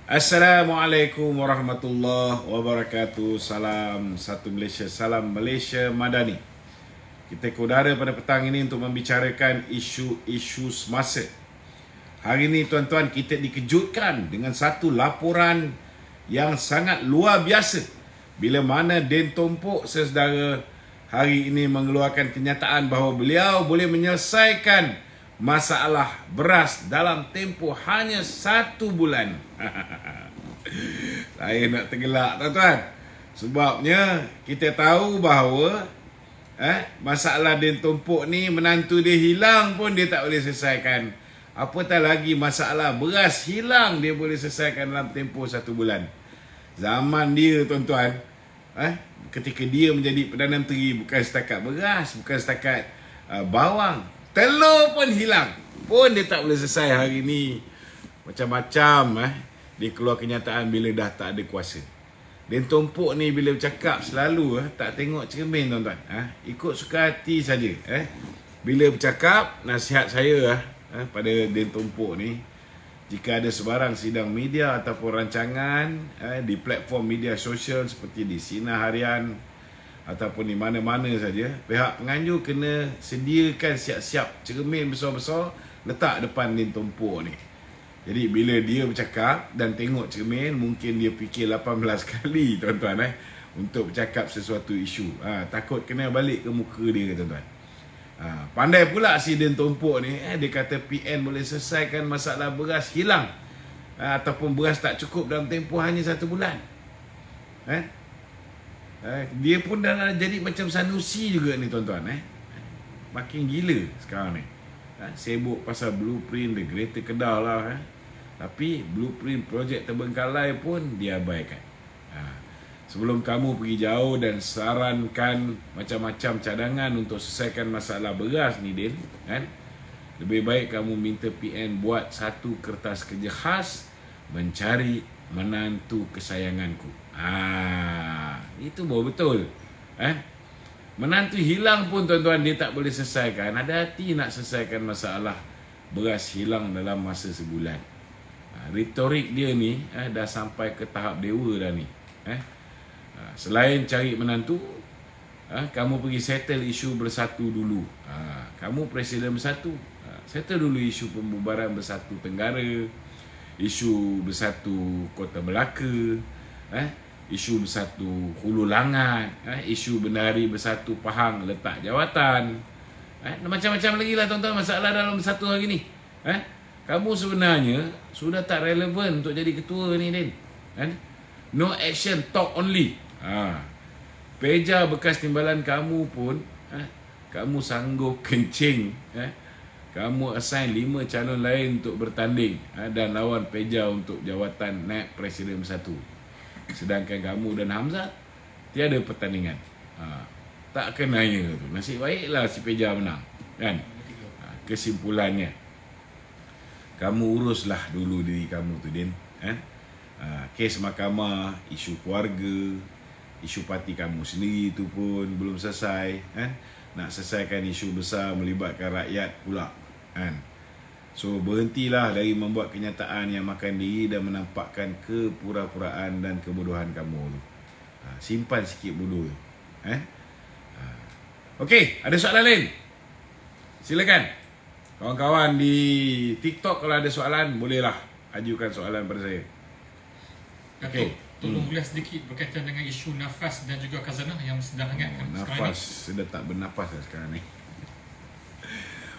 Assalamualaikum warahmatullahi wabarakatuh. Salam satu Malaysia, salam Malaysia Madani. Kita ke udara pada petang ini untuk membicarakan isu-isu semasa. Hari ini tuan-tuan, kita dikejutkan dengan satu laporan yang sangat luar biasa. Bila mana Din Tompok sesedara hari ini mengeluarkan kenyataan bahawa beliau boleh menyelesaikan masalah beras dalam tempoh hanya 1 bulan. Saya nak tergelak tuan-tuan. Sebabnya kita tahu bahawa masalah Din Tompok ni menantu dia hilang pun dia tak boleh selesaikan. Apatah lagi masalah beras hilang dia boleh selesaikan dalam tempoh 1 bulan. Zaman dia tuan-tuan, ketika dia menjadi Perdana Menteri, bukan setakat beras, bukan setakat bawang, telur pun hilang. Pun dia tak boleh selesai. Hari ni macam-macam dia keluar kenyataan bila dah tak ada kuasa. Din Tompok ni bila bercakap selalu tak tengok cermin tuan-tuan. Ikut suka hati saja. Bila bercakap, nasihat saya pada Din Tompok ni, jika ada sebarang sidang media ataupun rancangan di platform media sosial seperti di Sinar Harian ataupun di mana-mana saja, pihak penganjur kena sediakan siap-siap cermin besar-besar letak depan Din Tompok ni. Jadi bila dia bercakap dan tengok cermin, mungkin dia fikir 18 kali tuan-tuan untuk bercakap sesuatu isu. Takut kena balik ke muka dia tuan-tuan. Pandai pula si Din Tompok ni, dia kata PN boleh selesaikan masalah beras hilang ataupun beras tak cukup dalam tempoh hanya 1 bulan. Dia pun dah jadi macam Sanusi juga ni tuan-tuan. Makin gila sekarang ni. Sibuk pasal blueprint The Greater Kedah lah. Tapi blueprint projek Terbengkalai pun dia abaikan. Sebelum kamu pergi jauh dan sarankan macam-macam cadangan untuk selesaikan masalah beras ni Din, lebih baik kamu minta PN buat satu kertas kerja khas mencari menantu kesayanganku. Itu baru betul. Menantu hilang pun tuan-tuan dia tak boleh selesaikan. Ada hati nak selesaikan masalah beras hilang dalam masa sebulan. Retorik dia ni dah sampai ke tahap dewa dah ni. Selain cari menantu, kamu pergi settle isu bersatu dulu. Kamu Presiden Bersatu, settle dulu isu pembubaran Bersatu Tenggara, isu Bersatu Kota Melaka, isu Bersatu Hulu Langat, isu Bendahari Bersatu Pahang letak jawatan, macam-macam lagi lah tuan-tuan masalah dalam Bersatu hari ni. Kamu sebenarnya sudah tak relevan untuk jadi ketua ni Din. No action, talk only. Peja bekas timbalan kamu pun kamu sanggup kencing. Kamu assign 5 calon lain untuk bertanding dan lawan Peja untuk jawatan naib Presiden Bersatu. Sedangkan kamu dan Hamzah tiada pertandingan. Tak kenanya tu. Nasib baiklah si Peja menang, kan? Kesimpulannya, kamu uruslah dulu diri kamu tu Din. Kes mahkamah, isu keluarga, isu parti kamu sendiri tu pun belum selesai. Nak selesaikan isu besar melibatkan rakyat pula, So berhentilah dari membuat kenyataan yang makan diri dan menampakkan kepura-puraan dan kebodohan kamu tu. Simpan sikit bodoh tu. Okey, ada soalan lain? Silakan. Kawan-kawan di TikTok kalau ada soalan, bolehlah ajukan soalan pada saya. Okey, tolong ulas sedikit berkaitan dengan isu nafas dan juga khazanah yang sedang hangatkan sekarang ni. Nafas, sudah tak bernafas lah sekarang ni.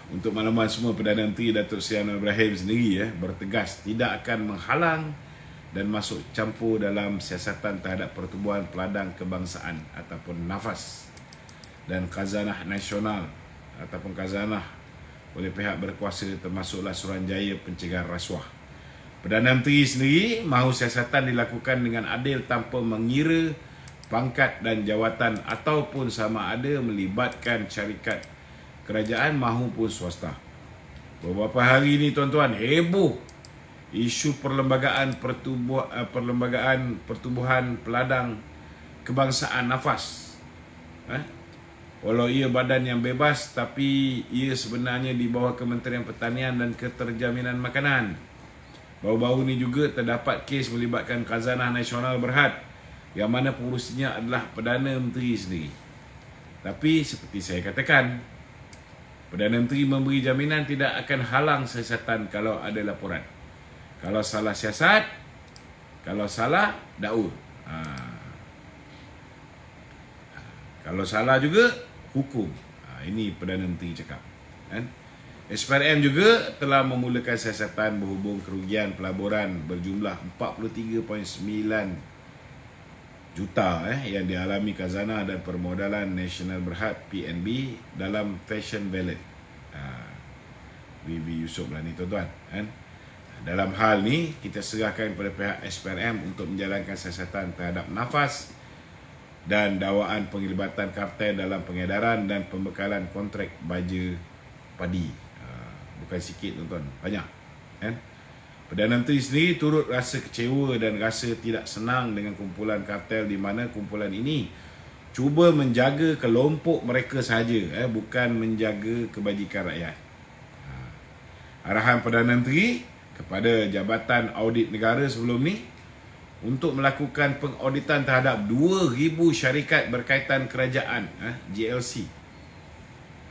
Untuk makluman semua, Perdana Menteri Datuk Seri Anwar Ibrahim sendiri bertegas tidak akan menghalang dan masuk campur dalam siasatan terhadap pertubuhan peladang kebangsaan ataupun nafas dan khazanah nasional ataupun khazanah oleh pihak berkuasa termasuklah Suruhanjaya Pencegahan Rasuah. Perdana Menteri sendiri mahu siasatan dilakukan dengan adil tanpa mengira pangkat dan jawatan ataupun sama ada melibatkan syarikat kerajaan mahupun swasta. Beberapa hari ini tuan-tuan, heboh isu perlembagaan pertubuhan peladang kebangsaan nafas. Walau ia badan yang bebas, tapi ia sebenarnya di bawah Kementerian Pertanian dan Keterjaminan Makanan. Baru-baru ni juga terdapat kes melibatkan Khazanah Nasional Berhad yang mana pengurusinya adalah Perdana Menteri sendiri. Tapi seperti saya katakan, Perdana Menteri memberi jaminan tidak akan halang siasatan kalau ada laporan. Kalau salah siasat, kalau salah daur. Kalau salah juga hukum. Ini Perdana Menteri cakap. Kan? SPRM juga telah memulakan siasatan berhubung kerugian pelaburan berjumlah 43.9 juta yang dialami Khazanah dan Permodalan Nasional Berhad PNB dalam Fashion Valet. Bibi Yusof lah ni tuan-tuan. Kan? Dalam hal ni, kita serahkan kepada pihak SPRM untuk menjalankan siasatan terhadap nafas dan dakwaan penglibatan kartel dalam pengedaran dan pembekalan kontrak baja padi. Bukan sikit tuan-tuan, banyak. Kan? Perdana Menteri sendiri turut rasa kecewa dan rasa tidak senang dengan kumpulan kartel di mana kumpulan ini cuba menjaga kelompok mereka sahaja, bukan menjaga kebajikan rakyat. Arahan Perdana Menteri kepada Jabatan Audit Negara sebelum ni untuk melakukan pengauditan terhadap 2,000 syarikat berkaitan kerajaan, GLC.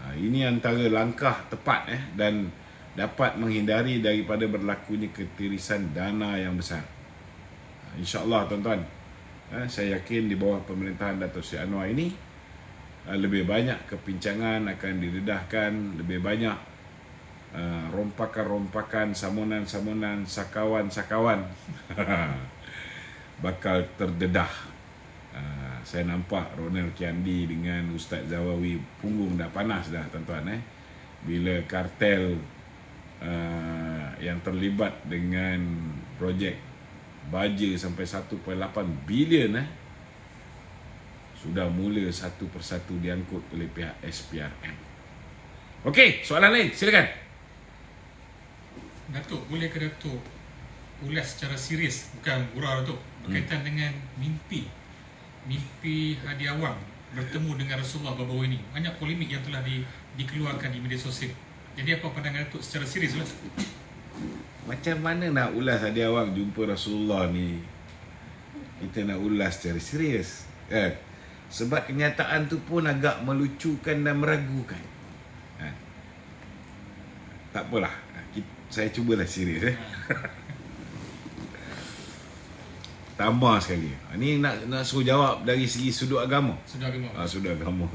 Ini antara langkah tepat dan dapat menghindari daripada berlakunya ketirisan dana yang besar. InsyaAllah tuan-tuan, saya yakin di bawah pemerintahan Dato' Seri Anwar ini lebih banyak kepincangan akan didedahkan, lebih banyak rompakan-rompakan, samunan-samunan, sakawan-sakawan bakal terdedah. Saya nampak Ronald Kiandi dengan Ustaz Zawawi punggung dah panas dah tuan-tuan bila kartel yang terlibat dengan projek baja sampai 1.8 bilion sudah mula satu persatu diangkut oleh pihak SPRM. Okey, soalan lain silakan. Datuk, boleh ke Datuk ulas secara serius, bukan gurau Datuk, berkaitan dengan mimpi Hadi Awang bertemu dengan Rasulullah baru-baru ini. Banyak polemik yang telah dikeluarkan di media sosial. Jadi apa pandangan Datuk secara serius lah? Macam mana nak ulas Hadi Awang jumpa Rasulullah ni? Kita nak ulas secara serius. Sebab kenyataan tu pun agak melucukan dan meragukan. Tak apalah. Saya cubalah serius. Tambah sekali. Ini nak suruh jawab dari segi sudut agama. Sudut agama.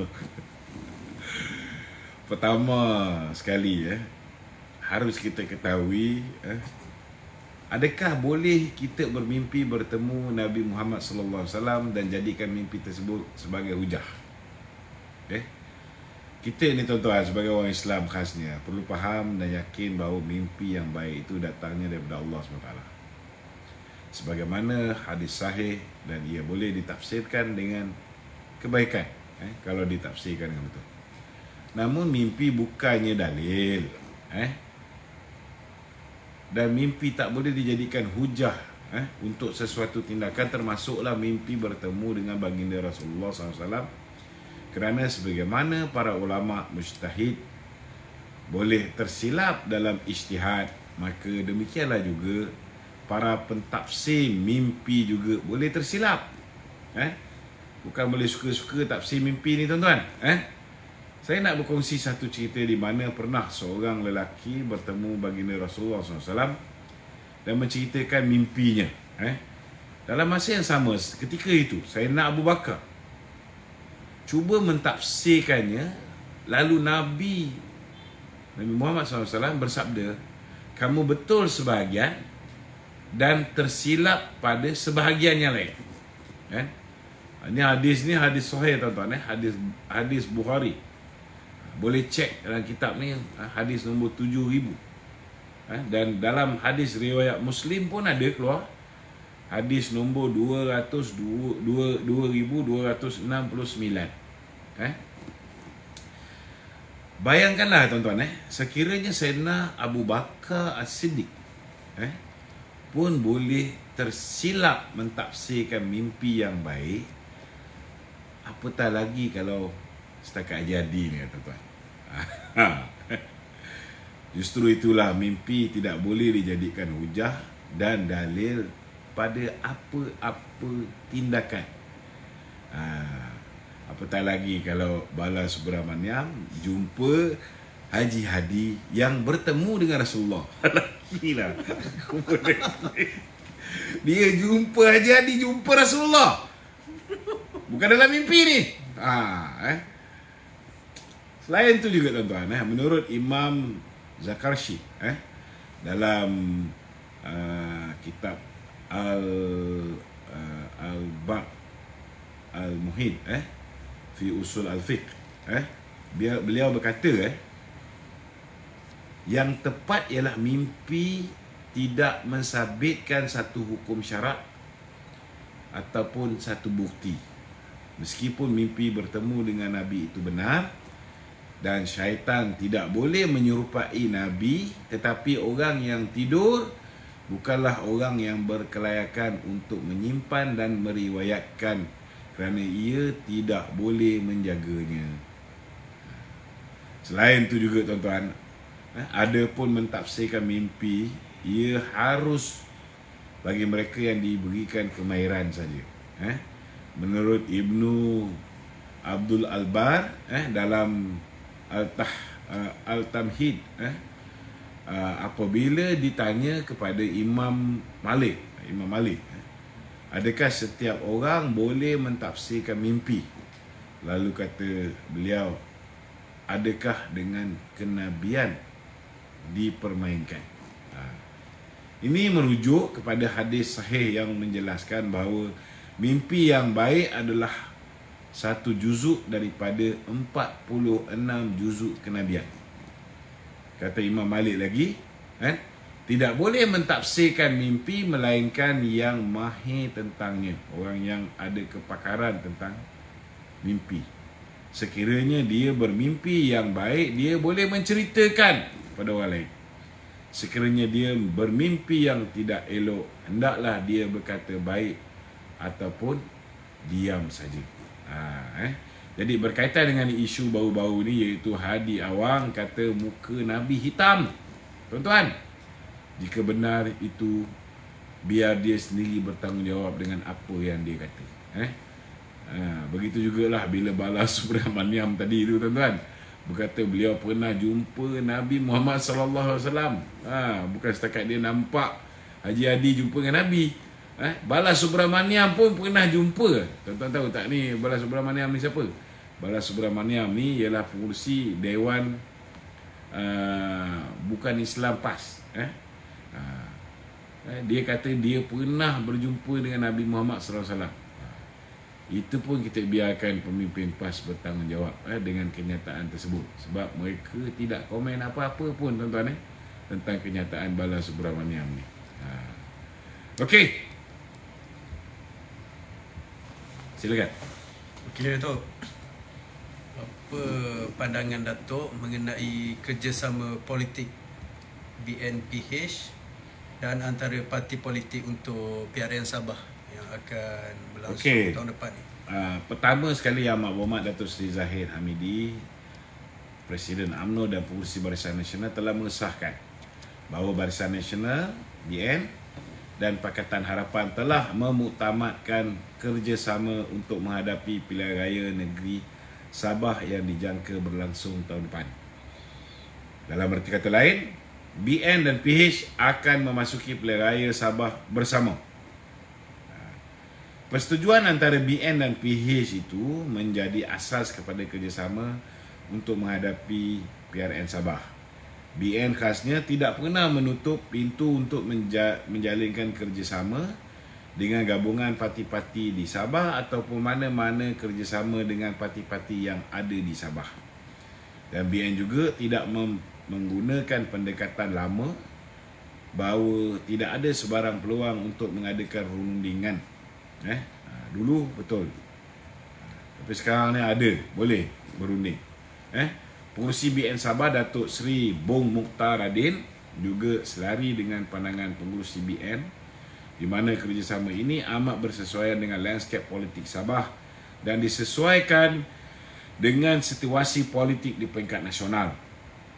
Pertama sekali harus kita ketahui adakah boleh kita bermimpi bertemu Nabi Muhammad sallallahu alaihi wasallam dan jadikan mimpi tersebut sebagai hujah. Kita ni tuan-tuan sebagai orang Islam khasnya perlu faham dan yakin bahawa mimpi yang baik itu datangnya daripada Allah SWT. Sebagaimana hadis sahih dan ia boleh ditafsirkan dengan kebaikan kalau ditafsirkan dengan betul. Namun mimpi bukannya dalil dan mimpi tak boleh dijadikan hujah untuk sesuatu tindakan, termasuklah mimpi bertemu dengan baginda Rasulullah SAW. Kerana sebagaimana para ulama mujtahid boleh tersilap dalam ijtihad, maka demikianlah juga para pentafsir mimpi juga boleh tersilap. Bukan boleh suka-suka tafsir mimpi ni tuan-tuan. Saya nak berkongsi satu cerita di mana pernah seorang lelaki bertemu baginda Rasulullah SAW dan menceritakan mimpinya. Dalam masa yang sama ketika itu, Sayyidina Abu Bakar cuba mentafsirkannya, lalu Nabi Muhammad SAW bersabda, kamu betul sebahagian dan tersilap pada sebahagian yang lain. Ini hadis sahih tuan-tuan, hadis Bukhari. Boleh cek dalam kitab ni, hadis nombor 7,000. Dan dalam hadis riwayat Muslim pun ada keluar hadis nombor 2269. Bayangkanlah tuan-tuan, sekiranya Sayyidina Abu Bakar As-Siddiq pun boleh tersilap mentafsirkan mimpi yang baik, apatah lagi kalau setakat jadi ni tuan-tuan. Justru itulah mimpi tidak boleh dijadikan hujah dan dalil pada apa-apa tindakan. Apatah lagi kalau Bala Subramaniam jumpa Haji Hadi yang bertemu dengan Rasulullah. Gila. Dia jumpa Haji Hadi, jumpa Rasulullah. Bukan dalam mimpi ni. Selain tu juga tuan-tuan, menurut Imam Zakarshi, dalam kitab Al-Muhid fi usul al-fiqh, beliau berkata, yang tepat ialah mimpi tidak mensabitkan satu hukum syarak ataupun satu bukti. Meskipun mimpi bertemu dengan Nabi itu benar, dan syaitan tidak boleh menyerupai Nabi, tetapi orang yang tidur bukanlah orang yang berkelayakan untuk menyimpan dan meriwayatkan, kerana ia tidak boleh menjaganya. Selain itu juga tuan-tuan, ada pun mentafsirkan mimpi, ia harus bagi mereka yang diberikan kemahiran saja. Menurut Ibnu Abdul Albar, dalam Al-Tamhid, apabila ditanya kepada Imam Malik, adakah setiap orang boleh mentafsirkan mimpi? Lalu kata beliau, adakah dengan kenabian dipermainkan? Ini merujuk kepada hadis sahih yang menjelaskan bahawa mimpi yang baik adalah satu juzuk daripada 46 juzuk kenabian. Kata Imam Malik lagi, tidak boleh mentafsirkan mimpi melainkan yang mahir tentangnya, orang yang ada kepakaran tentang mimpi. Sekiranya dia bermimpi yang baik, dia boleh menceritakan pada orang lain. Sekiranya dia bermimpi yang tidak elok, hendaklah dia berkata baik ataupun diam saja. Jadi berkaitan dengan isu baru-baru ni, iaitu Hadi Awang kata muka Nabi hitam. Tuan-tuan, jika benar itu, biar dia sendiri bertanggungjawab dengan apa yang dia kata. Begitu jugalah bila Bala Subramaniam tadi tu tuan-tuan, berkata beliau pernah jumpa Nabi Muhammad sallallahu alaihi wasallam. Bukan setakat dia nampak Haji Hadi jumpa dengan Nabi. Bala Subramaniam pun pernah jumpa. Tuan-tuan tahu tak ni Bala Subramaniam ni siapa? Bala Subramaniam ni ialah pengurusi Dewan Bukan Islam PAS. Dia kata dia pernah berjumpa dengan Nabi Muhammad sallallahu alaihi wasallam. Itu pun kita biarkan pemimpin PAS bertanggungjawab dengan kenyataan tersebut, sebab mereka tidak komen apa-apa pun tuan-tuan tentang kenyataan Bala Subramaniam ni. Okey, silakan. Okey Datuk, apa pandangan Datuk mengenai kerjasama politik BNPH dan antara parti politik untuk PRN Sabah yang akan berlangsung tahun depan ni? Pertama sekali, Yang Berhormat Datuk Seri Zahid Hamidi, Presiden UMNO dan Pengurusi Barisan Nasional telah mengesahkan bahawa Barisan Nasional BN dan Pakatan Harapan telah memuktamadkan kerjasama untuk menghadapi pilihan raya negeri Sabah yang dijangka berlangsung tahun depan. Dalam erti kata lain, BN dan PH akan memasuki pilihan raya Sabah bersama. Persetujuan antara BN dan PH itu menjadi asas kepada kerjasama untuk menghadapi PRN Sabah. BN khasnya tidak pernah menutup pintu untuk menjalinkan kerjasama dengan gabungan parti-parti di Sabah ataupun mana-mana kerjasama dengan parti-parti yang ada di Sabah. Dan BN juga tidak menggunakan pendekatan lama bahawa tidak ada sebarang peluang untuk mengadakan rundingan. Dulu betul, tapi sekarang ni ada, boleh berunding. Pengurusi BN Sabah Datuk Seri Bong Mukhtar Radin juga selari dengan pandangan pengurusi BN, di mana kerjasama ini amat bersesuaian dengan landscape politik Sabah dan disesuaikan dengan situasi politik di peringkat nasional.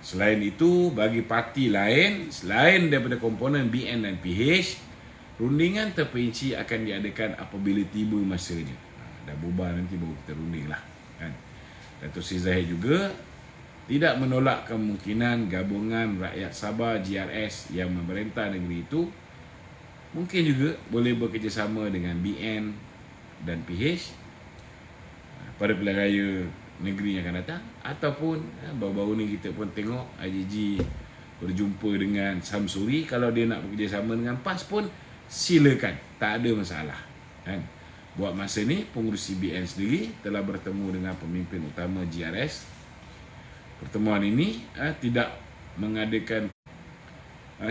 Selain itu, bagi parti lain, selain daripada komponen BN dan PH, rundingan terperinci akan diadakan apabila tiba masanya. Dah bubar nanti baru kita runding lah. Kan? Datuk Seri Zahid juga tidak menolak kemungkinan gabungan Rakyat Sabah GRS yang memerintah negeri itu mungkin juga boleh bekerjasama dengan BN dan PH pada pilihan raya negeri yang akan datang, ataupun baru-baru ni kita pun tengok IGG berjumpa dengan Samsuri. Kalau dia nak bekerjasama dengan PAS pun silakan, tak ada masalah kan. Buat masa ni pengurusi BN sendiri telah bertemu dengan pemimpin utama GRS. Pertemuan ini tidak mengadakan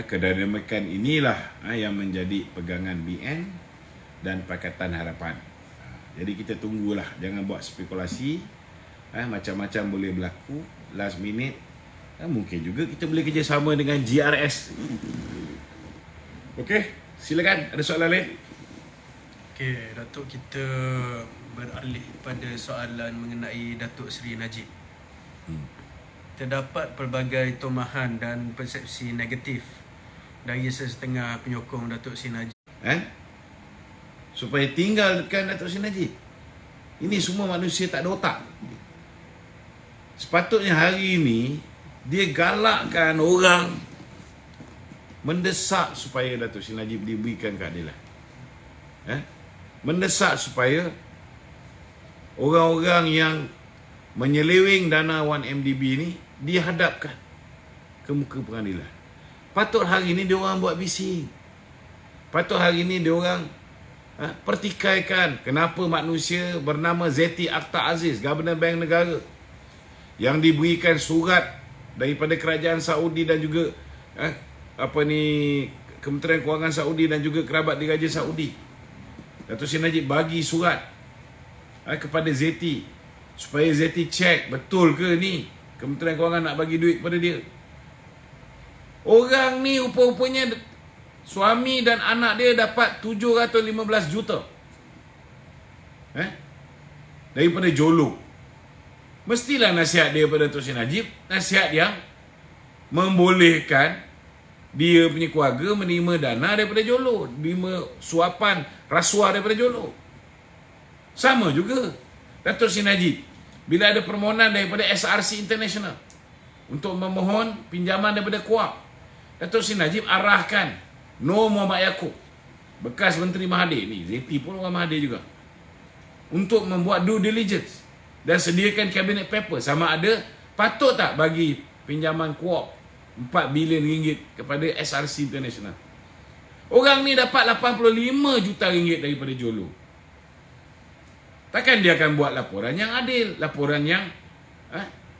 kedinamikan inilah yang menjadi pegangan BN dan Pakatan Harapan. Jadi kita tunggulah, jangan buat spekulasi. Macam-macam boleh berlaku last minute. Mungkin juga kita boleh kerjasama dengan GRS. Okey, silakan, ada soalan lain? Okey, Datuk, kita beralih pada soalan mengenai Datuk Seri Najib. Terdapat pelbagai tomahan dan persepsi negatif dari setengah penyokong Datuk Seri Najib. Supaya tinggalkan Datuk Seri Najib. Ini semua manusia tak ada otak. Sepatutnya hari ini dia galakkan orang mendesak supaya Datuk Seri Najib diberikan keadilan. Mendesak supaya orang-orang yang menyeleweng dana 1MDB ni dihadapkan ke muka pengadilan. Patut hari ini dia orang buat bising. Patut hari ini dia orang pertikaikan kenapa manusia bernama Zeti Akhtar Aziz, Governor Bank Negara, yang diberikan surat daripada kerajaan Saudi dan juga Kementerian Kewangan Saudi dan juga kerabat diraja Saudi. Datuk Seri Najib bagi surat kepada Zeti supaya Zeti cek betul ke ni Kementerian Kewangan nak bagi duit kepada dia. Orang ni rupa-rupanya suami dan anak dia dapat 715 juta daripada Jolo. Mestilah nasihat dia pada Datuk Seri Najib, nasihat yang membolehkan dia punya keluarga menerima dana daripada Jolo, menerima suapan rasuah daripada Jolo. Sama juga Datuk Seri Najib, bila ada permohonan daripada SRC International untuk memohon pinjaman daripada KUAP, Datuk Seri Najib arahkan Nur Muhammad Yaakob, bekas Menteri Mahathir ni, Zeti pun orang Mahathir juga, untuk membuat due diligence dan sediakan cabinet paper sama ada patut tak bagi pinjaman KUAP 4 bilion ringgit kepada SRC International. Orang ni dapat 85 juta ringgit daripada Jolo. Takkan dia akan buat laporan yang adil, laporan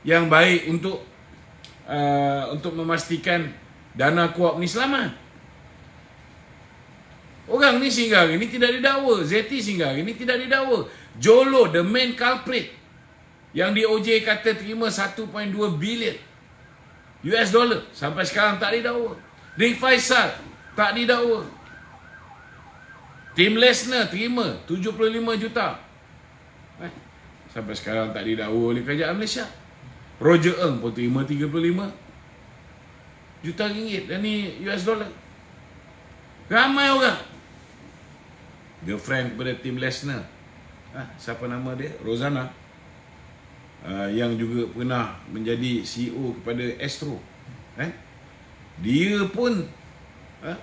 yang baik untuk memastikan dana KUAP ni selamat. Orang ni sehingga hari ni tidak didakwa. Zeti sehingga hari ni tidak didakwa. Jolo, the main culprit, yang DOJ kata terima 1.2 bilion US dollar, sampai sekarang tak didakwa. Rick Faisal tak didakwa. Tim Lesnar terima 75 juta. Sampai sekarang tak didakwa oleh kerajaan Malaysia. Roger Ng pun terima 35 juta ringgit, dan ni US dollar. Ramai orang. Girlfriend kepada Tim Lesnar, siapa nama dia? Rosanna, yang juga pernah menjadi CEO kepada Astro. Dia pun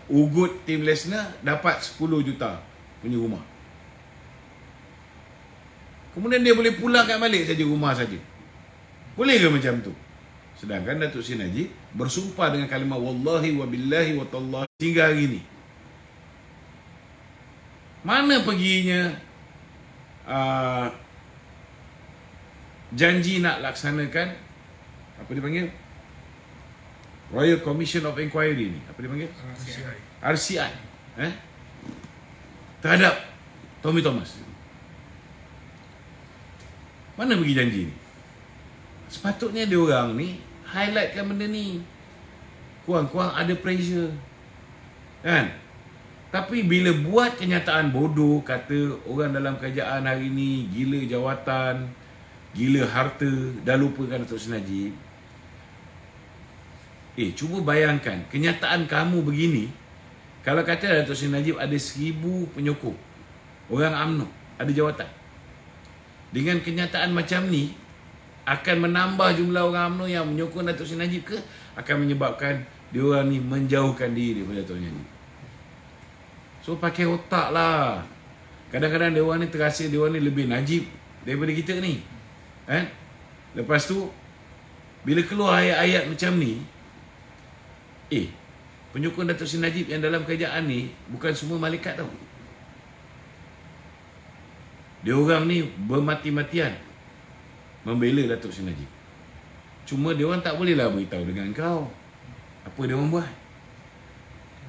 ugut Tim Lesnar dapat 10 juta punya rumah. Kemudian dia boleh pulangkan balik saja rumah saja. Boleh ke macam tu? Sedangkan Datuk Seri Najib bersumpah dengan kalimah wallahi wa billahi wa tallahi hingga hari ini. Mana perginya janji nak laksanakan apa dipanggil Royal Commission of Inquiry ni, apa dipanggil? RCI. Terhadap Tommy Thomas. Mana pergi janji ni? Sepatutnya dia orang ni highlightkan benda ni. Kurang-kurang ada pressure. Kan? Tapi bila buat kenyataan bodoh, kata orang dalam kerajaan hari ni gila jawatan, gila harta, dah lupakan Datuk Seri Najib. Cuba bayangkan kenyataan kamu begini. Kalau kata Datuk Seri Najib ada 1000 penyokong, orang UMNO ada jawatan, dengan kenyataan macam ni akan menambah jumlah orang UMNO yang menyokong Datuk Seri Najib ke akan menyebabkan diorang ni menjauhkan diri daripada Datuk Seri Najib. So pakai otak lah. Kadang-kadang diorang ni terasa diorang ni lebih Najib daripada kita ni. Lepas tu bila keluar ayat-ayat macam ni, penyokong Datuk Seri Najib yang dalam kerajaan ni bukan semua malaikat tau. Diorang ni bermati-matian membela Datuk Seri Najib. Cuma diorang tak bolehlah beritahu dengan kau apa diorang buat.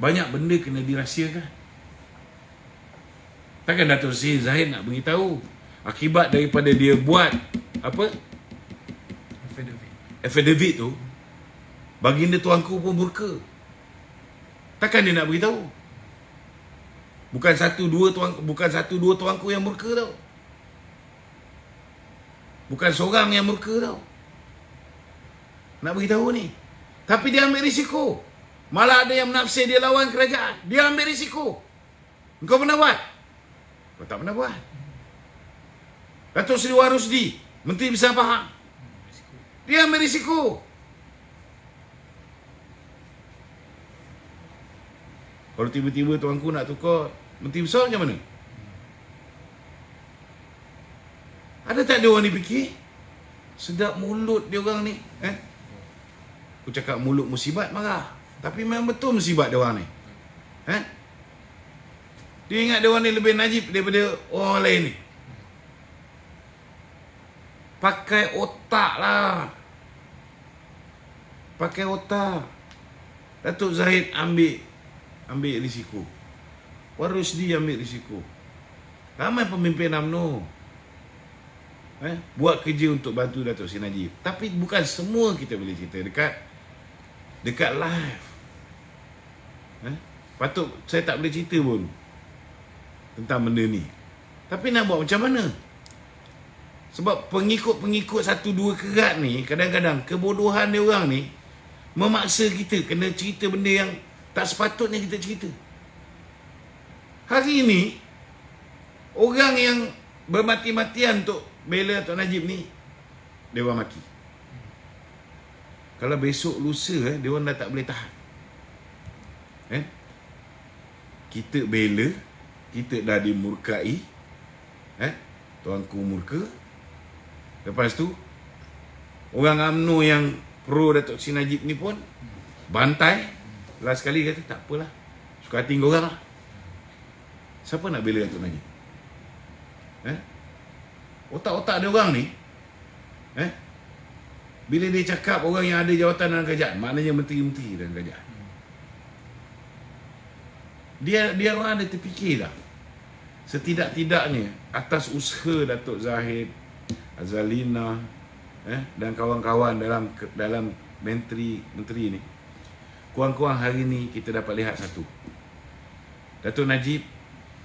Banyak benda kena dirahsiakan. Takkan Datuk Seri Zahid nak beritahu akibat daripada dia buat apa? Affidavit tu, baginda tuanku pun murka. Takkan dia nak beritahu? Bukan satu dua tuanku yang murka tau. Bukan seorang yang murka tau. Nak beritahu ni. Tapi dia ambil risiko. Malah ada yang menafsir dia lawan kerajaan. Dia ambil risiko. Engkau pernah buat? Kau tak pernah buat. Datuk Seri Warusdi, Menteri Besar Pahang, dia ambil risiko. Kalau tiba-tiba tuanku nak tukar Menteri Besar macam mana? Ada tak dia orang ni fikir? Sedap mulut dia orang ni. Aku cakap mulut musibat marah. Tapi memang betul musibat dia orang ni. Dia ingat dia orang ni lebih najib daripada orang lain ni. Pakai otak lah. Pakai otak. Datuk Zahid ambil risiko. Warusdi ambil risiko. Ramai pemimpin UMNO buat kerja untuk bantu Datuk Seri Najib. Tapi bukan semua kita boleh cerita dekat live. Patut saya tak boleh cerita pun tentang benda ni. Tapi nak buat macam mana? Sebab pengikut-pengikut 1-2 kerat ni, kadang-kadang kebodohan dia orang ni memaksa kita kena cerita benda yang tak sepatutnya kita cerita. Hari ni orang yang bermati-matian untuk bela Tok Najib ni, dia orang maki. Kalau besok lusa dia orang dah tak boleh tahan. Kita bela, kita dah dimurkai, tuanku murka. Lepas tu orang UMNO yang pro Datuk Seri Najib ni pun bantai. Last sekali kata tak apalah, suka hati korang lah. Siapa nak bela Datuk Najib? Otak-otak dia orang ni, bila dia cakap orang yang ada jawatan dalam kerajaan, maknanya menteri-menteri dalam kerajaan, dia orang ada terfikir dah. Setidak-tidaknya atas usaha Datuk Zahid, Azalina dan kawan-kawan dalam menteri ni, kurang-kurang hari ni kita dapat lihat satu. Datuk Najib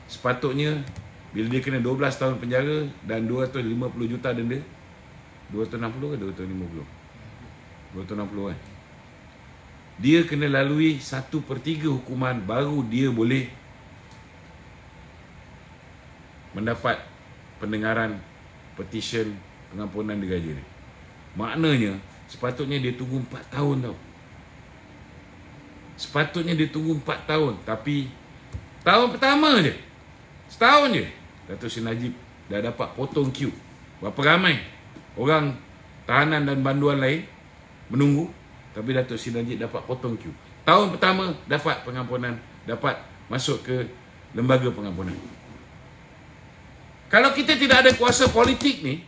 sepatutnya bila dia kena 12 tahun penjara dan 250 juta denda, 260 ke 250? 260 kan? Dia kena lalui 1/3 hukuman baru dia boleh mendapat pendengaran petisyen pengampunan diraja ni. Maknanya sepatutnya dia tunggu 4 tahun tau. Sepatutnya dia tunggu 4 tahun. Tapi tahun pertama je, setahun je, Datuk Seri Najib dah dapat potong queue. Berapa ramai orang tahanan dan banduan lain menunggu, tapi Datuk Seri Najib dapat potong queue. Tahun pertama dapat pengampunan, dapat masuk ke lembaga pengampunan. Kalau kita tidak ada kuasa politik ni,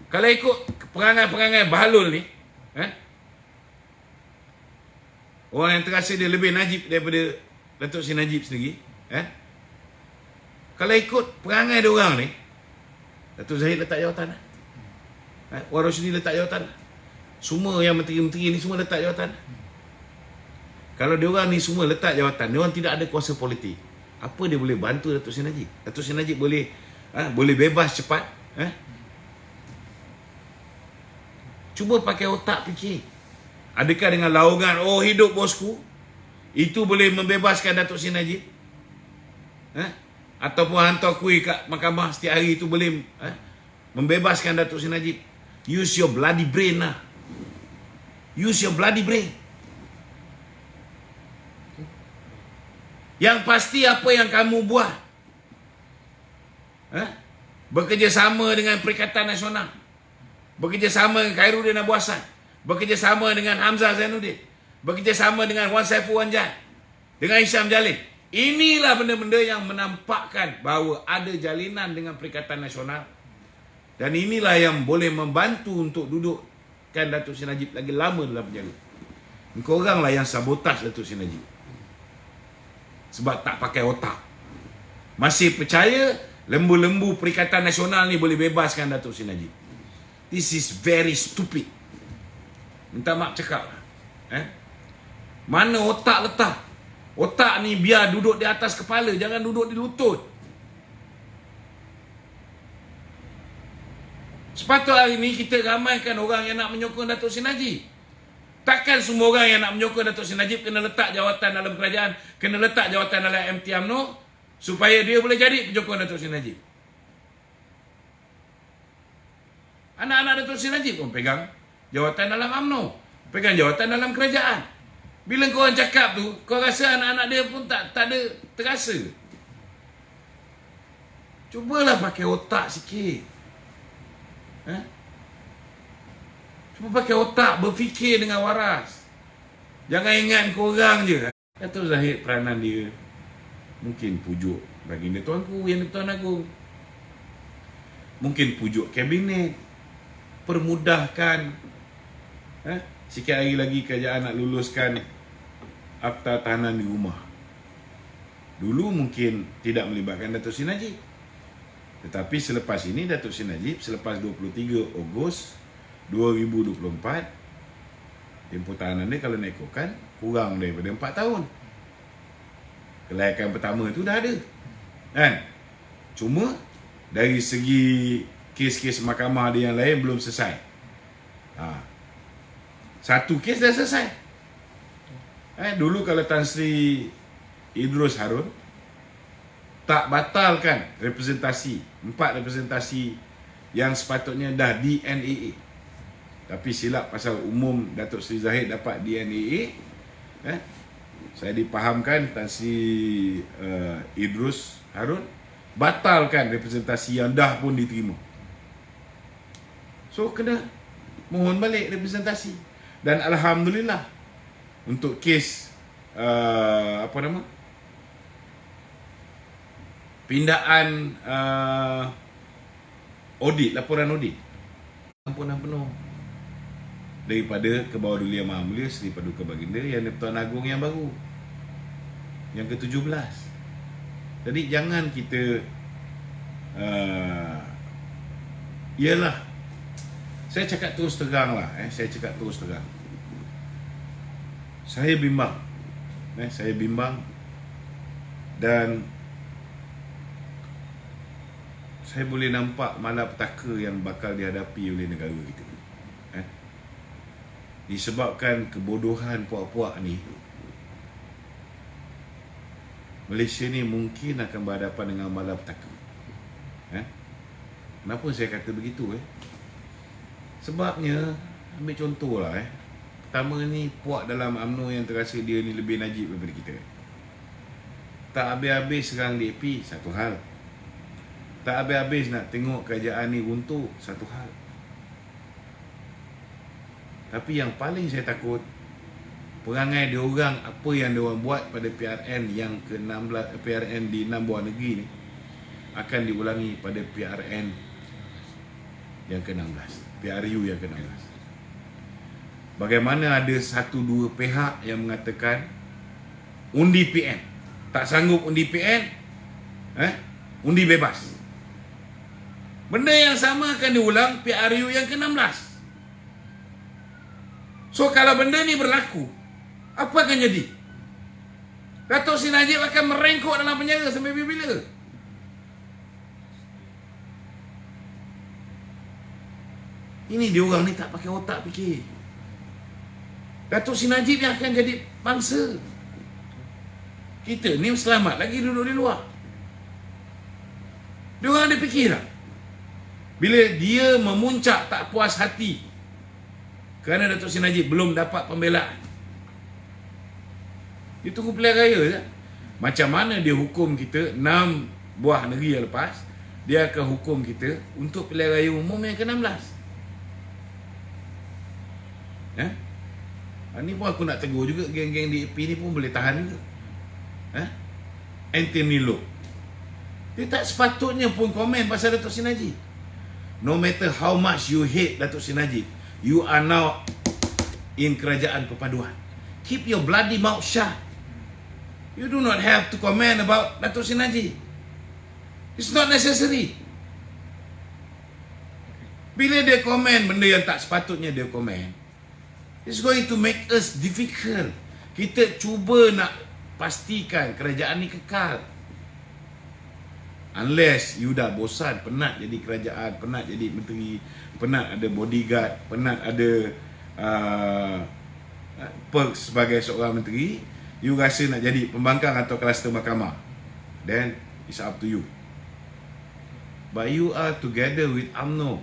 kalau ikut perangai-perangai bahalul ni, orang yang terasa dia lebih najib daripada Datuk Seri Najib sendiri, kalau ikut perangai dia orang ni, Datuk Zahid letak jawatan, Warusdi letak jawatan, semua yang menteri-menteri ni semua letak jawatan. Kalau dia orang ni semua letak jawatan, dia orang tidak ada kuasa politik, apa dia boleh bantu Datuk Seri Najib? Datuk Seri Najib boleh bebas cepat. Cuba pakai otak fikir. Adakah dengan laungan, oh hidup bosku, itu boleh membebaskan Datuk Seri Najib? Ataupun hantar kuih kat mahkamah setiap hari itu boleh membebaskan Datuk Seri Najib? Use your bloody brain lah. Use your bloody brain. Yang pasti apa yang kamu buat, bekerjasama dengan Perikatan Nasional, bekerjasama dengan Khairuddin Abu Hassan, bekerjasama dengan Hamzah Zainuddin, bekerjasama dengan Wan Saiful Wan Jain, dengan Hisham Jalil. Inilah benda-benda yang menampakkan bahawa ada jalinan dengan Perikatan Nasional. Dan inilah yang boleh membantu untuk dudukkan Datuk Seri Najib lagi lama dalam penjara. Engkau oranglah yang sabotaj Datuk Seri Najib. Sebab tak pakai otak. Masih percaya lembu-lembu Perikatan Nasional ni boleh bebaskan Datuk Seri Najib. This is very stupid. Minta maaf cakap lah. Mana otak letak? Otak ni biar duduk di atas kepala, jangan duduk di lutut. Sepatutnya hari ni kita ramaikan orang yang nak menyokong Datuk Seri Najib. Takkan semua orang yang nak menyokong Datuk Seri Najib kena letak jawatan dalam kerajaan, kena letak jawatan dalam MT UMNO supaya dia boleh jadi penyokong Datuk Seri Najib. Anak-anak Datuk Seri Najib pun pegang jawatan dalam UMNO, pegang jawatan dalam kerajaan. Bila kau orang cakap tu, kau rasa anak-anak dia pun tak ada terasa. Cubalah pakai otak sikit. Cuba pakai otak, berfikir dengan waras. Jangan ingat korang je. Datuk Zahid peranan dia mungkin pujuk baginda Tuanku Yang di-Pertuan Agong, mungkin pujuk kabinet, permudahkan. Sikit hari lagi kerajaan nak luluskan akta tahanan di rumah. Dulu mungkin tidak melibatkan Datuk Seri Najib, tetapi selepas ini Datuk Seri Najib, selepas 23 Ogos 2024, tempoh tahanan dia kalau nak ikutkan kurang daripada 4 tahun. Kelayakan pertama tu dah ada, kan? Cuma dari segi kes-kes mahkamah dia yang lain belum selesai. Satu kes dah selesai. Dulu kalau Tan Sri Idrus Harun tak batalkan representasi, 4 representasi yang sepatutnya dah di NAA, tapi silap pasal umum Datuk Seri Zahid dapat di NAA, saya dipahamkan Tan Sri Idrus Harun batalkan representasi yang dah pun diterima. So kena mohon balik representasi. Dan alhamdulillah untuk kes pindaan audit, laporan audit, ampunan penuh daripada Kebawah Yang Maha Mulia Seri Paduka Baginda Yang di-Pertuan Agong yang baru, yang ke-17. Jadi jangan kita ialah, saya cakap terus terang lah, saya bimbang, dan saya boleh nampak malapetaka yang bakal dihadapi oleh negara kita. Disebabkan kebodohan puak-puak ni, Malaysia ni mungkin akan berhadapan dengan malapetaka. Kenapa saya kata begitu? Sebabnya, ambil contoh lah. Pertama ni, puak dalam UMNO yang terasa dia ni lebih najib daripada kita. Tak habis-habis serang DAP, satu hal. Tak habis-habis nak tengok kerajaan ni runtuh, satu hal. Tapi yang paling saya takut, perangai diorang, apa yang diorang buat pada PRN yang ke-16, PRN di 6 buah negeri ni, akan diulangi pada PRN yang ke-16, PRU yang ke-16. Bagaimana ada 1-2 pihak yang mengatakan undi PN, tak sanggup undi PN, undi bebas. Benda yang sama akan diulang PRU yang ke-16. So kalau benda ni berlaku, apa akan jadi? Datuk Seri Najib akan merengkok dalam penjara sampai bila? Ini dia orang ni tak pakai otak fikir. Datuk Seri Najib yang akan jadi bangsa. Kita ni selamat lagi duduk di luar. Dia orang ada fikir tak? Bila dia memuncak tak puas hati kerana Datuk Seri Najib belum dapat pembelaan, dia tunggu pilihan raya je. Macam mana dia hukum kita 6 buah negeri yang lepas, dia akan hukum kita untuk pilihan raya umum yang ke-16. Ni pun aku nak tegur juga, geng-geng DAP ni pun boleh tahan juga. Anthony Loke, dia tak sepatutnya pun komen pasal Datuk Seri Najib. No matter how much you hate Datuk Seri Najib, you are now in Kerajaan Perpaduan. Keep your bloody mouth shut. You do not have to comment about Datuk Seri Najib. It's not necessary. Bila dia komen benda yang tak sepatutnya dia komen, it's going to make us difficult. Kita cuba nak pastikan kerajaan ni kekal. Unless you dah bosan, penat jadi kerajaan, penat jadi menteri, penat ada bodyguard, penat ada perks sebagai seorang menteri, you rasa nak jadi pembangkang atau kluster mahkamah, then it's up to you. But you are together with UMNO,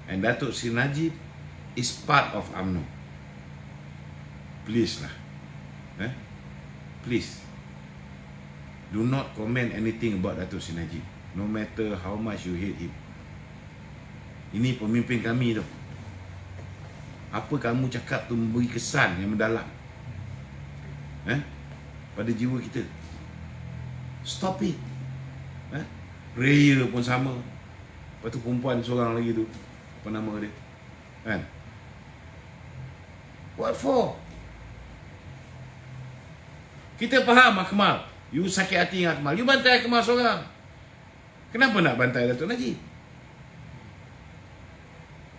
and Datuk Seri Najib is part of UMNO. Please lah, please do not comment anything about Datuk Seri Najib, no matter how much you hate him. Ini pemimpin kami tu. Apa kamu cakap tu memberi kesan yang mendalam pada jiwa kita. Stop it. Raya pun sama. Lepas tu perempuan seorang lagi tu, apa nama dia, kan? What for? Kita faham Akmal, you sakit hati dengan Akmal, you bantai Akmal seorang. Kenapa nak bantai Datuk Najib?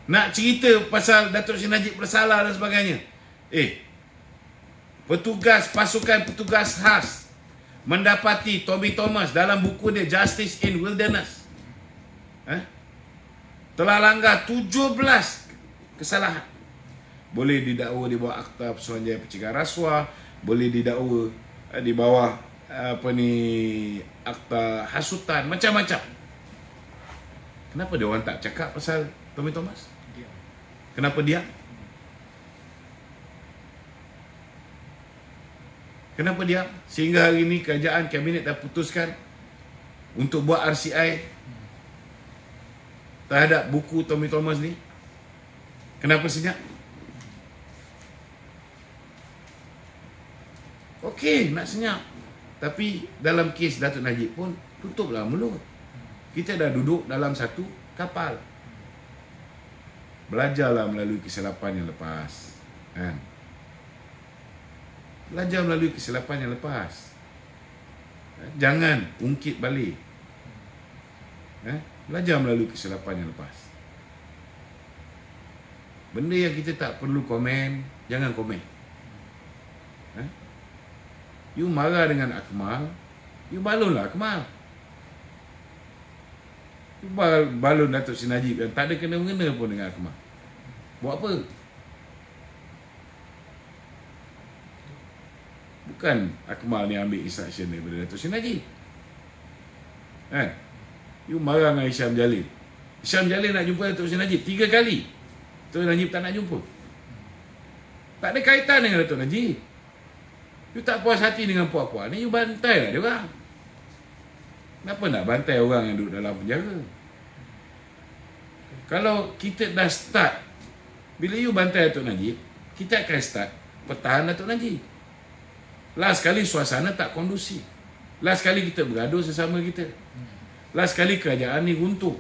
Nak cerita pasal Datuk Seri Najib bersalah dan sebagainya. Petugas, pasukan petugas khas mendapati Tommy Thomas dalam buku dia Justice in Wilderness telah langgar 17 kesalahan. Boleh didakwa di bawah Akta Suruhanjaya Pencegahan Rasuah, boleh didakwa di bawah Akta Hasutan, macam-macam. Kenapa dia orang tak cakap pasal Tommy Thomas? Kenapa dia? Kenapa dia? Sehingga hari ini kerajaan kabinet dah putuskan untuk buat RCI terhadap buku Tommy Thomas ni. Kenapa senyap? Okey, nak senyap. Tapi dalam kes Datuk Najib pun tutuplah mulut. Kita dah duduk dalam satu kapal. Belajarlah melalui kesilapan yang lepas, kan? Belajar melalui kesilapan yang lepas. Jangan ungkit balik. Belajar melalui kesilapan yang lepas. Benda yang kita tak perlu komen, jangan komen. You marah dengan Akmal, you balonlah Akmal. You balon Datuk Seri Najib yang tak ada kena-mengena pun dengan Akmal. Buat apa? Bukan Akmal ni ambil instruction daripada Datuk Seri Najib. You marah dengan Hisham Jalil. Hisham Jalil nak jumpa Datuk Seri Najib 3 kali. Datuk Najib tak nak jumpa. Tak ada kaitan dengan Datuk Najib. You tak puas hati dengan puak-puak ni, you bantai lah dia orang. Kenapa nak bantai orang yang duduk dalam penjara? Kalau kita dah start, bila you bantai Datuk Najib, kita akan start pertahan Datuk Najib. Last kali suasana tak kondusif. Last kali kita bergaduh sesama kita. Last kali kerajaan ni runtuh.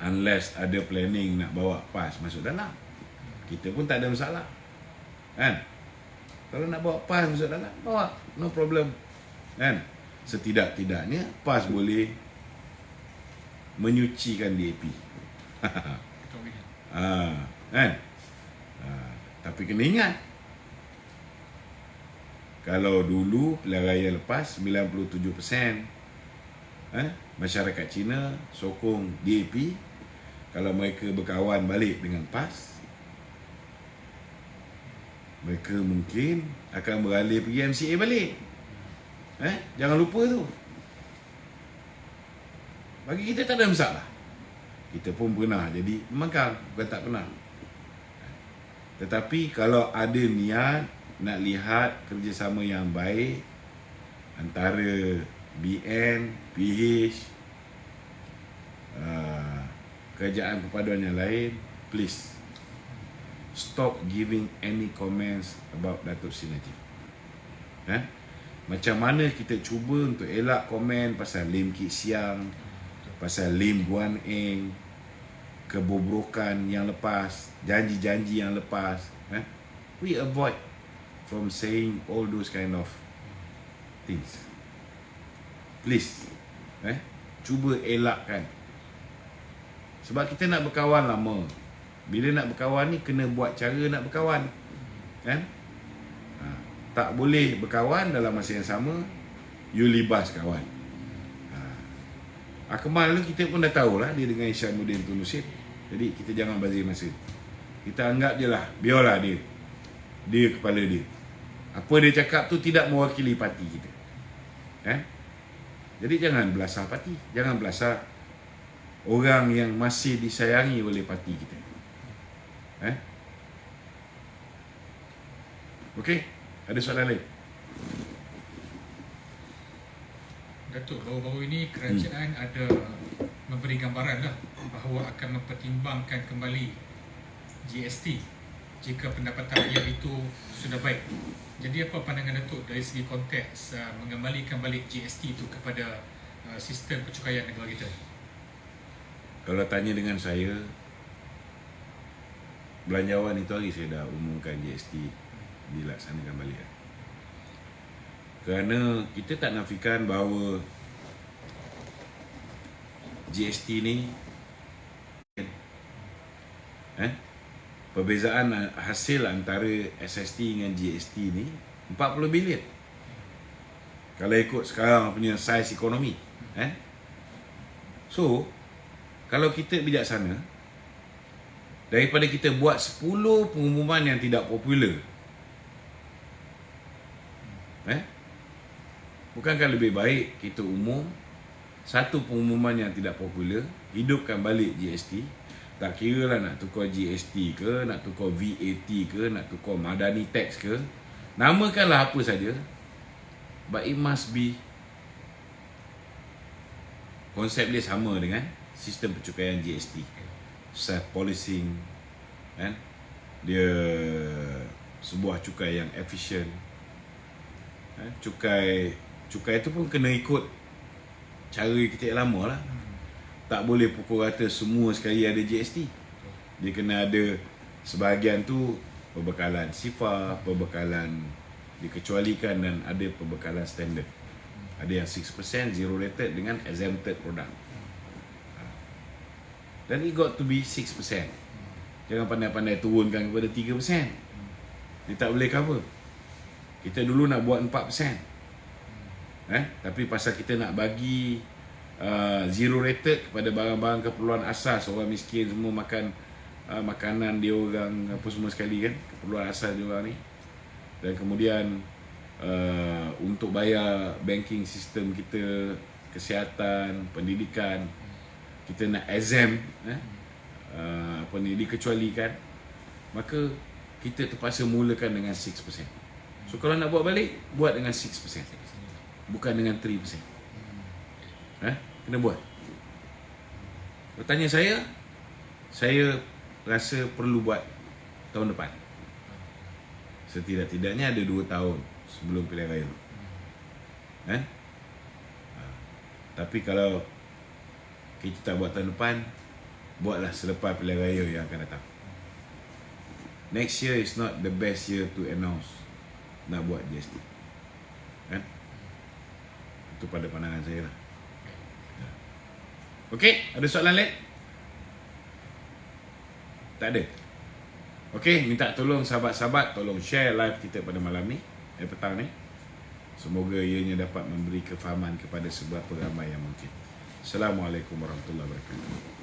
Unless ada planning nak bawa PAS masuk dalam, kita pun tak ada masalah, kan? Kalau nak bawa PAS masuk dalam, bawa, no problem, kan? Setidak-tidaknya PAS boleh menyucikan DAP. Kan? Tapi kena ingat, kalau dulu pilihan raya lepas 97%, Masyarakat Cina sokong DAP. Kalau mereka berkawan balik dengan PAS, mereka mungkin akan beralih pergi MCA balik. Jangan lupa tu. Bagi kita tak ada masalah. Kita pun pernah jadi pembangkang, bukan tak pernah. Tetapi kalau ada niat nak lihat kerjasama yang baik antara BN, PH, kerajaan perpaduan yang lain, please stop giving any comments about Datuk Seri Najib. Macam mana kita cuba untuk elak komen pasal Lim Kit Siang, pasal Lim Guan Eng, kebobrokan yang lepas, janji-janji yang lepas, we avoid from saying all those kind of things. Please, cuba elakkan. Sebab kita nak berkawan lama. Bila nak berkawan ni, kena buat cara nak berkawan, kan? Tak boleh berkawan dalam masa yang sama you libas kawan. Akmal tu kita pun dah tahulah dia dengan Isyamuddin Tun Nusib. Jadi kita jangan bazir masa. Kita anggap je lah, biarlah dia. Dia kepala dia. Apa dia cakap tu tidak mewakili parti kita. Jadi jangan belasah parti, jangan belasah orang yang masih disayangi oleh parti kita. Okey, ada soalan lain? Datuk, baru-baru ini kerajaan ada memberi gambaran lah bahawa akan mempertimbangkan kembali GST jika pendapatan rakyat itu sudah baik. Jadi apa pandangan Datuk dari segi konteks mengembalikan balik GST itu kepada sistem percukaian negara kita? Kalau tanya dengan saya, belanjawan itu hari saya dah umumkan GST dilaksanakan balik. Kerana kita tak nafikan bahawa GST ni perbezaan hasil antara SST dengan GST ni 40 bilion. Kalau ikut sekarang punya saiz ekonomi. So, kalau kita bijaksana, daripada kita buat 10 pengumuman yang tidak popular, bukankah lebih baik kita umum satu pengumuman yang tidak popular, hidupkan balik GST. Tak kira lah nak tukar GST ke, nak tukar VAT ke, nak tukar Madani Tax ke, namakanlah apa saja, but it must be konsep dia sama dengan sistem percukaian GST. Self-policing, dia sebuah cukai yang efisien. Cukai itu pun kena ikut cara kita yang lama lah. Tak boleh pukul rata semua sekali ada GST. Dia kena ada sebahagian tu perbekalan SIFA, perbekalan dikecualikan, dan ada perbekalan standard. Ada yang 6% zero rated dengan exempted product. Dan it got to be 6%. Jangan pandai-pandai turunkan kepada 3%. Dia tak boleh cover. Kita dulu nak buat 4%. Tapi pasal kita nak bagi zero rated kepada barang-barang keperluan asas, orang miskin semua makan makanan dia orang apa semua sekali kan, keperluan asas dia orang ni. Dan kemudian untuk bayar banking sistem kita, kesihatan, pendidikan, kita nak exempt dikecualikan, maka kita terpaksa mulakan dengan 6%. So kalau nak buat balik, buat dengan 6%, bukan dengan 3%. Kena buat. Bertanya saya rasa perlu buat tahun depan. Setidak-tidaknya ada 2 tahun sebelum pilihan raya. Tapi kalau kita tak buat tahun depan, buatlah selepas pilihan raya yang akan datang. Next year is not the best year to announce nak buat GST. Itu pada pandangan saya lah. Okey, ada soalan lain? Tak ada. Okey, minta tolong sahabat-sahabat tolong share live kita pada malam ni, petang ni. Semoga ianya dapat memberi kefahaman kepada seberapa ramai yang mungkin. Assalamualaikum warahmatullahi wabarakatuh.